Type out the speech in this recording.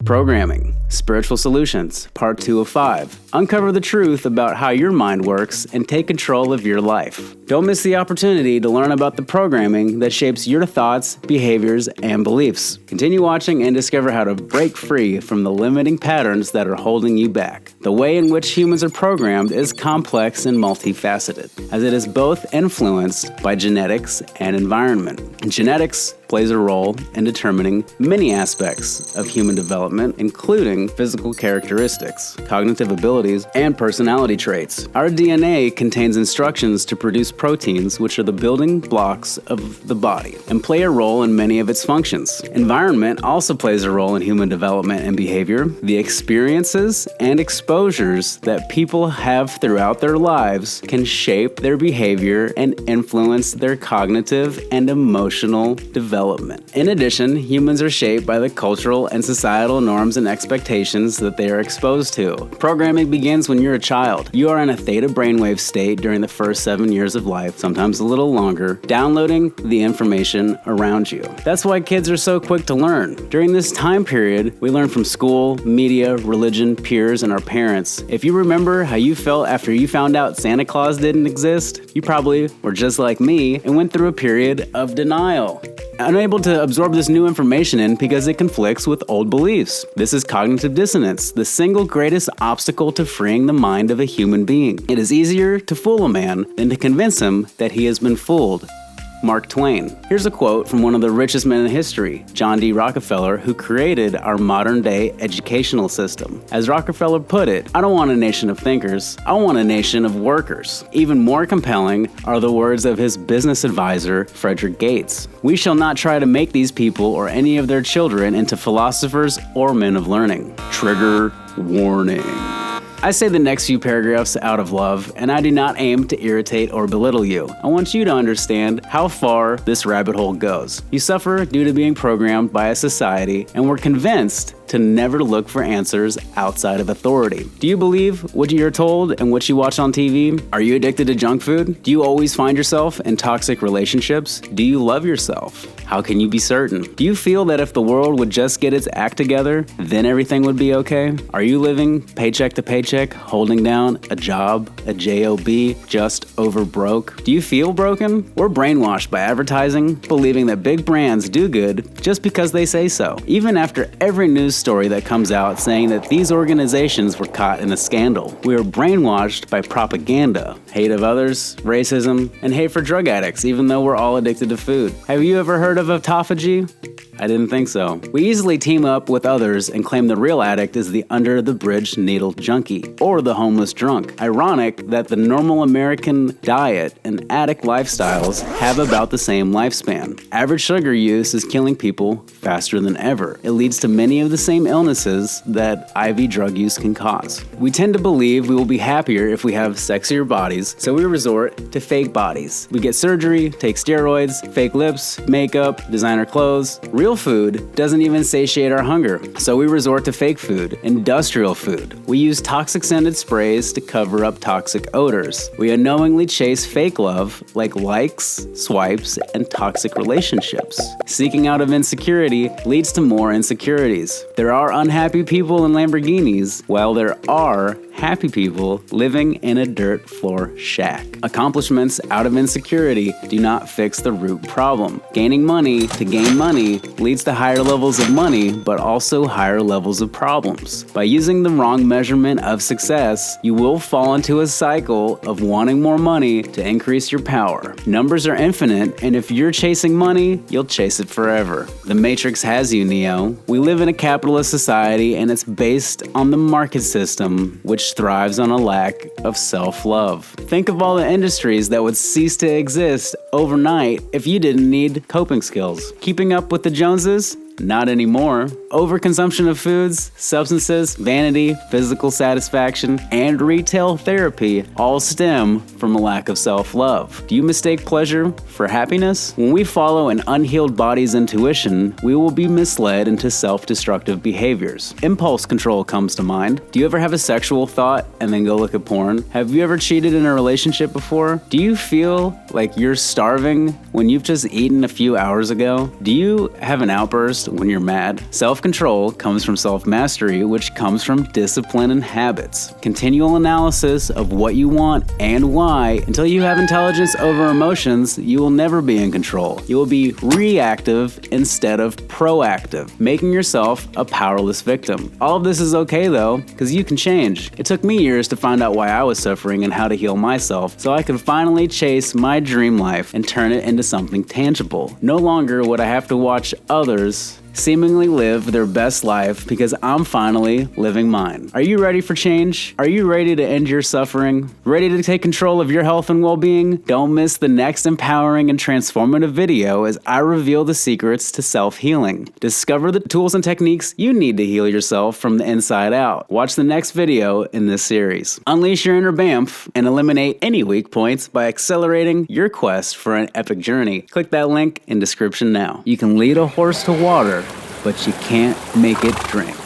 Programming, Spiritual Solutions, Part 2 of 5. Uncover the truth about how your mind works and take control of your life. Don't miss the opportunity to learn about the programming that shapes your thoughts, behaviors, and beliefs. Continue watching and discover how to break free from the limiting patterns that are holding you back. The way in which humans are programmed is complex and multifaceted, as it is both influenced by genetics and environment. Genetics plays a role in determining many aspects of human development, including physical characteristics, cognitive abilities, and personality traits. Our DNA contains instructions to produce proteins, which are the building blocks of the body, and play a role in many of its functions. Environment also plays a role in human development and behavior. The experiences and exposures that people have throughout their lives can shape their behavior and influence their cognitive and emotional development. In addition, humans are shaped by the cultural and societal norms and expectations that they are exposed to. Programming begins when you're a child. You are in a theta brainwave state during the first 7 years of life, sometimes a little longer, downloading the information around you. That's why kids are so quick to learn. During this time period, we learn from school, media, religion, peers, and our parents. If you remember how you felt after you found out Santa Claus didn't exist, you probably were just like me and went through a period of denial, unable to absorb this new information in because it conflicts with old beliefs. This is cognitive dissonance, the single greatest obstacle to freeing the mind of a human being. It is easier to fool a man than to convince him that he has been fooled. Mark Twain. Here's a quote from one of the richest men in history, John D. Rockefeller, who created our modern-day educational system. As Rockefeller put it, "I don't want a nation of thinkers, I want a nation of workers." Even more compelling are the words of his business advisor, Frederick Gates. "We shall not try to make these people or any of their children into philosophers or men of learning." Trigger warning. I say the next few paragraphs out of love, and I do not aim to irritate or belittle you. I want you to understand how far this rabbit hole goes. You suffer due to being programmed by a society, and we're convinced to never look for answers outside of authority. Do you believe what you're told and what you watch on TV? Are you addicted to junk food? Do you always find yourself in toxic relationships? Do you love yourself? How can you be certain? Do you feel that if the world would just get its act together, then everything would be okay? Are you living paycheck to paycheck, holding down a job, a job, just over broke? Do you feel broken? We're brainwashed by advertising, believing that big brands do good just because they say so, even after every news story that comes out saying that these organizations were caught in a scandal. We are brainwashed by propaganda, hate of others, racism, and hate for drug addicts, even though we're all addicted to food. Have you ever heard of autophagy? I didn't think so. We easily team up with others and claim the real addict is the under-the-bridge needle junkie or the homeless drunk. Ironic that the normal American diet and addict lifestyles have about the same lifespan. Average sugar use is killing people faster than ever. It leads to many of the same illnesses that IV drug use can cause. We tend to believe we will be happier if we have sexier bodies, so we resort to fake bodies. We get surgery, take steroids, fake lips, makeup, designer clothes. Real food doesn't even satiate our hunger, so we resort to fake food, industrial food. We use toxic scented sprays to cover up toxic odors. We unknowingly chase fake love like likes, swipes, and toxic relationships. Seeking out of insecurity leads to more insecurities. There are unhappy people in Lamborghinis, while there are happy people living in a dirt floor shack. Accomplishments out of insecurity do not fix the root problem. Gaining money to gain money leads to higher levels of money, but also higher levels of problems. By using the wrong measurement of success, you will fall into a cycle of wanting more money to increase your power. Numbers are infinite, and if you're chasing money, you'll chase it forever. The Matrix has you, Neo. We live in a capitalist society, and it's based on the market system, which thrives on a lack of self-love. Think of all the industries that would cease to exist overnight if you didn't need coping skills. Keeping up with the Joneses? Not anymore. Overconsumption of foods, substances, vanity, physical satisfaction, and retail therapy all stem from a lack of self-love. Do you mistake pleasure for happiness? When we follow an unhealed body's intuition, we will be misled into self-destructive behaviors. Impulse control comes to mind. Do you ever have a sexual thought and then go look at porn? Have you ever cheated in a relationship before? Do you feel like you're starving when you've just eaten a few hours ago? Do you have an outburst first when you're mad. Self-control comes from self-mastery, which comes from discipline and habits. Continual analysis of what you want and why. Until you have intelligence over emotions, you will never be in control. You will be reactive instead of proactive, making yourself a powerless victim. All of this is okay though, because you can change. It took me years to find out why I was suffering and how to heal myself, so I could finally chase my dream life and turn it into something tangible. No longer would I have to watch others seemingly live their best life because I'm finally living mine. Are you ready for change? Are you ready to end your suffering? Ready to take control of your health and well-being? Don't miss the next empowering and transformative video as I reveal the secrets to self-healing. Discover the tools and techniques you need to heal yourself from the inside out. Watch the next video in this series. Unleash your inner BAMF and eliminate any weak points by accelerating your quest for an epic journey. Click that link in description now. You can lead a horse to water, but you can't make it drink.